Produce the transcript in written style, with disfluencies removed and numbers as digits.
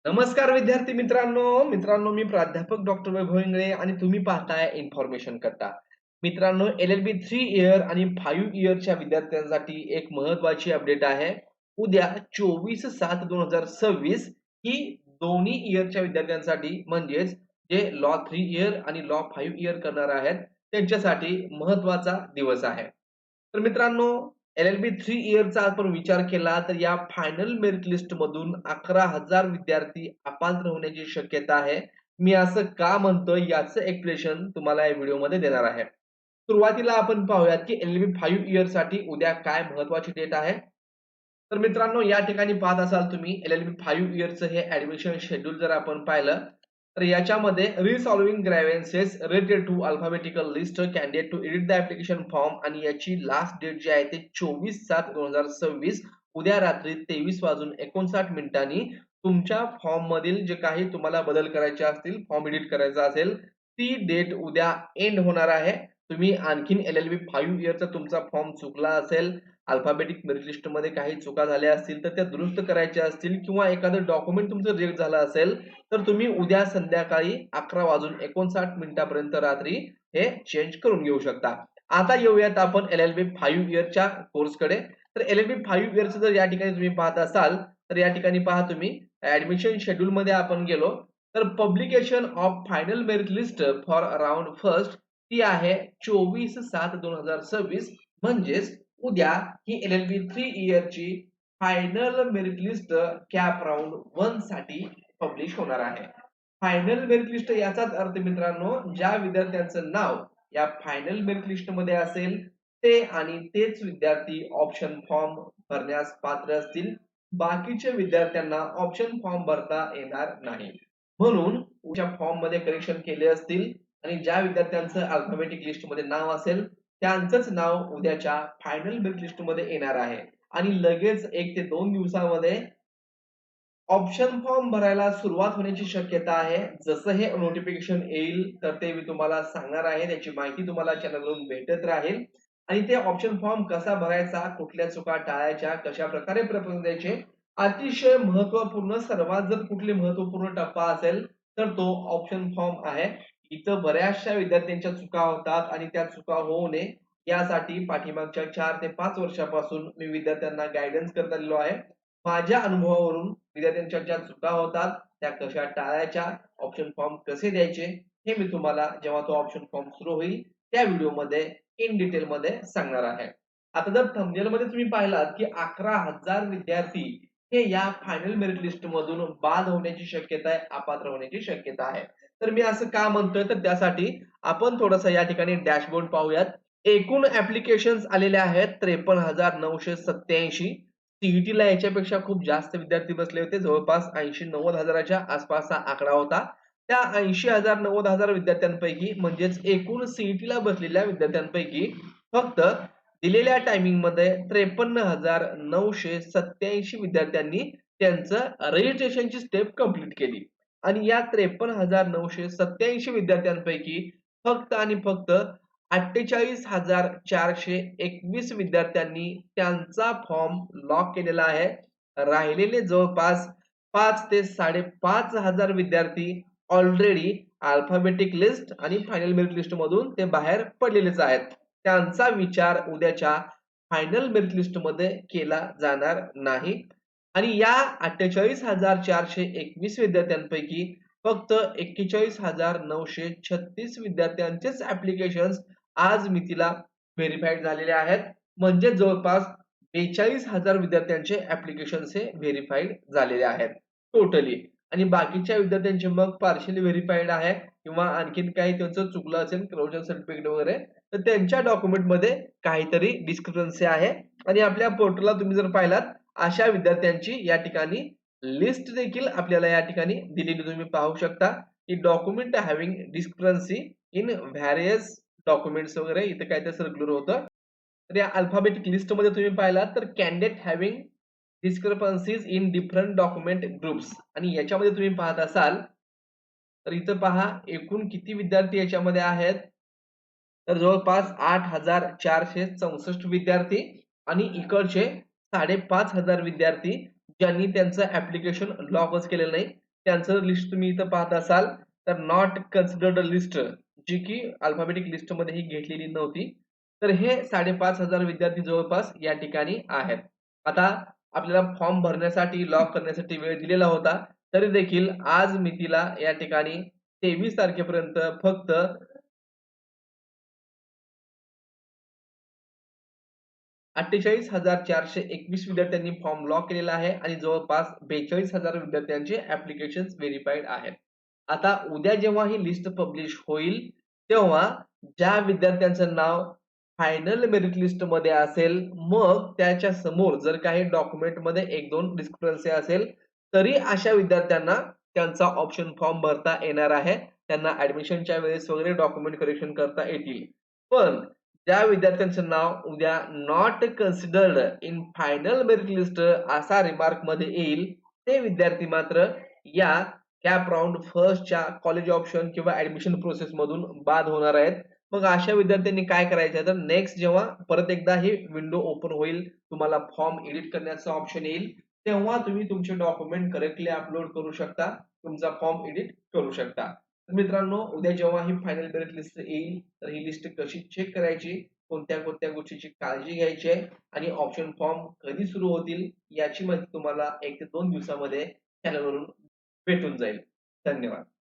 नमस्कार विद्यार्थी मित्रांनो मी प्राध्यापक डॉक्टर वैभव इंगळे आणि तुम्ही पाहताय इन्फॉर्मेशन कट्टा. मित्रांनो LLB 3 इयर आणि 5 इयरच्या विद्यार्थ्यांसाठी एक महत्त्वाची अपडेट आहे. उद्या 24/7/2026 ही दोन्ही इयरच्या विद्यार्थ्यांसाठी म्हणजेच जे लॉ 3 इयर आणि लॉ 5 इयर करणार आहेत त्यांच्यासाठी महत्त्वाचा दिवस आहे. तर मित्रांनो LLB 3 इयरचा आपण विचार केला तर या फायनल मेरिट लिस्ट मधून 11,000 विद्यार्थी अपात्र होण्याची शक्यता आहे. मी असं का म्हणतोय याचं एक्सप्लेनेशन तुम्हाला या व्हिडिओमध्ये देणार आहे. सुरुवातीला आपण पाहूयात की LLB 5 इयर साठी उद्या काय महत्त्वाची डेट आहे. तर मित्रांनो या ठिकाणी पाहत असाल तुम्ही LLB 5 इयरचं हे ऍडमिशन शेड्यूल जर आपण पाहिलं तर याच्यामध्ये resolving grievances related to alphabetical list candidate to edit the application form आणि याची लास्ट डेट जी आहे ते 24/7/2026 उद्या रात्री 23:59 तुमच्या फॉर्म मधील जे काही तुम्हाला बदल करायचे असतील, फॉर्म एडिट करायचा असेल, ती डेट उद्या एंड होणार आहे. तुम्ही आणखीन LLB 5 इयरचा तुमचा फॉर्म चुकला असेल, अल्फाबेटिक मेरिट लिस्ट मध्ये काही चुका झाल्या असतील तर त्या दुरुस्त करायच्या असतील किंवा एखादं डॉक्युमेंट तुमचं रिजेक्ट झालं असेल तर तुम्ही उद्या संध्याकाळी 11:59 पर्यंत रात्री हे चेंज करून घेऊ शकता. आता येऊयात आपण LLB 5 इयरच्या कोर्सकडे. तर LLB 5 इयरचं जर या ठिकाणी तुम्ही पाहत असाल तर या ठिकाणी पहा तुम्ही ऍडमिशन शेड्यूल मध्ये आपण गेलो तर publication of final merit list for round first ती आहे 24/7/2026 म्हणजेच उद्या ही LLB 3 इयरची final merit list CAP round 1 साठी पब्लिश होणार आहे. फायनल मेरिट लिस्ट याचाच अर्थ मित्रांनो ज्या विद्यार्थ्यांचं नाव या फायनल मेरिट लिस्ट मध्ये असेल ते आणि तेच विद्यार्थी ऑप्शन फॉर्म भरण्यास पात्र असतील. बाकीच्या विद्यार्थ्यांना ऑप्शन फॉर्म भरता येणार नाही. म्हणून तुमच्या फॉर्म मध्ये करेक्शन केले असतील आणि ज्या विद्यार्थ्यांचं अल्फाबेटिक लिस्ट मध्ये नाव असेल त्यांचंच नाव उद्याच्या फायनल मेरिट लिस्ट मध्ये येणार आहे आणि लगेच 1 ते 2 दिवसामध्ये ऑप्शन फॉर्म भरायला सुरुवात होण्याची शक्यता आहे. जसं हे नोटिफिकेशन येईल तर ते मी तुम्हाला सांगणार आहे. त्याची माहिती तुम्हाला चॅनलवरून भेटत राहील आणि ते ऑप्शन फॉर्म कसा भरायचा, कुठल्या चुका टाळायच्या, कशा प्रकारे प्रपोजल द्यायचे, अतिशय महत्त्वपूर्ण सर्वात जर कुठली महत्त्वपूर्ण टप्पा असेल तर तो ऑप्शन फॉर्म आहे. इथं बऱ्याचशा विद्यार्थ्यांच्या चुका होतात आणि त्या चुका होऊ नये यासाठी पाठीमागच्या 4 ते 5 वर्षापासून मी विद्यार्थ्यांना गाईडन्स करत आलेलो आहे. माझ्या अनुभवावरून विद्यार्थ्यांच्या ज्या चुका होतात त्या कशा टाळायच्या, ऑप्शन फॉर्म कसे द्यायचे हे मी तुम्हाला जेव्हा तो ऑप्शन फॉर्म सुरू होईल त्या व्हिडिओमध्ये इन डिटेल मध्ये सांगणार आहे. आता जर थंबनेल मध्ये तुम्ही पाहिलात की 11,000 विद्यार्थी हे या फायनल मेरिट लिस्ट मधून बाद होण्याची शक्यता आहे, अपात्र होण्याची शक्यता आहे. तर मी असं का म्हणतोय तर त्यासाठी आपण थोडंसं या ठिकाणी डॅशबोर्ड पाहूयात. एकूण ऍप्लिकेशन्स आलेले आहेत 53,987. सीईटीला याच्यापेक्षा खूप जास्त विद्यार्थी बसले होते. जवळपास 80-90 हजाराच्या आसपासचा आकडा होता. त्या 80,000-90,000 विद्यार्थ्यांपैकी म्हणजेच एकूण सीईटीला बसलेल्या विद्यार्थ्यांपैकी फक्त दिलेल्या टायमिंग मध्ये 53,987 विद्यार्थ्यांनी त्यांचं रजिस्ट्रेशनची स्टेप कंप्लीट केली आणि या 53,987 विद्यार्थ्यांपैकी फक्त आणि फक्त 48,421 विद्यार्थ्यांनी त्यांचा फॉर्म लॉक केलेला आहे. राहिलेले जवळपास 5 ते 5,500 विद्यार्थी ऑलरेडी अल्फाबेटिक लिस्ट आणि फायनल मेरिट लिस्ट मधून ते बाहेर पडलेलेच आहेत. त्यांचा विचार उद्याच्या फायनल मेरिट लिस्ट मध्ये केला जाणार नाही आणि या 48,421 विद्यार्थ्यांपैकी फक्त 41,936 विद्यार्थ्यांचेच ऍप्लिकेशन्स आज मितीला व्हेरीफाईड झालेले आहेत. म्हणजे जवळपास 42,000 विद्यार्थ्यांचे ऍप्लिकेशन्स हे व्हेरीफाईड झालेले आहेत टोटली आणि बाकीच्या विद्यार्थ्यांचे मग पार्शियली व्हेरीफाईड आहे किंवा आणखीन काही त्यांचं चुकलं असेल क्लोजर सर्टिफिकेट वगैरे तर त्यांच्या डॉक्युमेंट मध्ये काहीतरी डिस्क्रिपन्सी आहे आणि आपल्या पोर्टलला तुम्ही जर पाहिलात अशा विद्यार्थ्यांची या ठिकाणी लिस्ट देखील आपल्याला या ठिकाणी दिलेली तुम्ही पाहू शकता की document having discrepancy in various documents वगैरे इथे काय ते सर्क्युलर होतं. तर या अल्फाबेटिक लिस्ट मध्ये तुम्ही पाहिलात तर candidate having discrepancies in different document groups आणि याच्यामध्ये तुम्ही पाहत असाल तर इथं पहा एकूण किती विद्यार्थी याच्यामध्ये आहेत तर जवळपास 8,464 विद्यार्थी आणि इकडचे 5,500 विद्यार्थी ज्यांनी त्यांचं ऍप्लिकेशन लॉकच केलेलं नाही त्यांचं लिस्ट तुम्ही इथं पाहत असाल तर नॉट कन्सिडर्ड लिस्ट, जी की अल्फाबेटिक लिस्ट मध्ये ही घेतलेली नव्हती. तर हे 5,500 विद्यार्थी जवळपास या ठिकाणी आहेत. आता आपल्याला फॉर्म भरण्यासाठी लॉक करण्यासाठी वेळ दिलेला होता, तरी देखील आज मितीला या ठिकाणी 23 तारखेपर्यंत फक्त 48,421 विद्यार्थ्यांनी फॉर्म लॉक केलेला आहे आणि जवळपास 42,000 विद्यार्थ्यांचे ऍप्लिकेशन व्हेरीफाईड आहेत. आता उद्या जेव्हा ही लिस्ट पब्लिश होईल, तेव्हा ज्या विद्यार्थ्यांचं नाव फायनल मेरिट लिस्ट मध्ये असेल, मग त्याच्या समोर जर काही डॉक्युमेंट मध्ये 1-2 डिस्क्रिपन्सी असेल, तरी अशा विद्यार्थ्यांना त्यांचा ऑप्शन फॉर्म भरता येणार आहे. त्यांना ऍडमिशनच्या वेळेस वगैरे डॉक्युमेंट करेक्शन करता येतील. पण ज्या विद्यार्थ्यांचं नाव उद्या not considered in final merit list असा रिमार्क मध्ये येईल, ते विद्यार्थी मात्र या कॅप राउंड फर्स्टच्या कॉलेज ऑप्शन किंवा ऍडमिशन प्रोसेस मधून बाद होणार आहेत. मग अशा विद्यार्थ्यांनी काय करायचं, तर नेक्स्ट जेव्हा परत एकदा ही विंडो ओपन होईल, तुम्हाला फॉर्म एडिट करण्याचा ऑप्शन येईल, तेव्हा तुम्ही तुमचे डॉक्युमेंट करेक्टली अपलोड करू शकता, तुमचा फॉर्म एडिट करू शकता. तर मित्रांनो, उद्या जेव्हा ही फायनल मेरिट लिस्ट येईल, तर ही लिस्ट कशी चेक करायची, कोणत्या कोणत्या गोष्टीची काळजी घ्यायची आहे आणि ऑप्शन फॉर्म कधी सुरू होतील याची माहिती तुम्हाला 1 ते 2 दिवसामध्ये चॅनलवरून भेटून जाईल. धन्यवाद.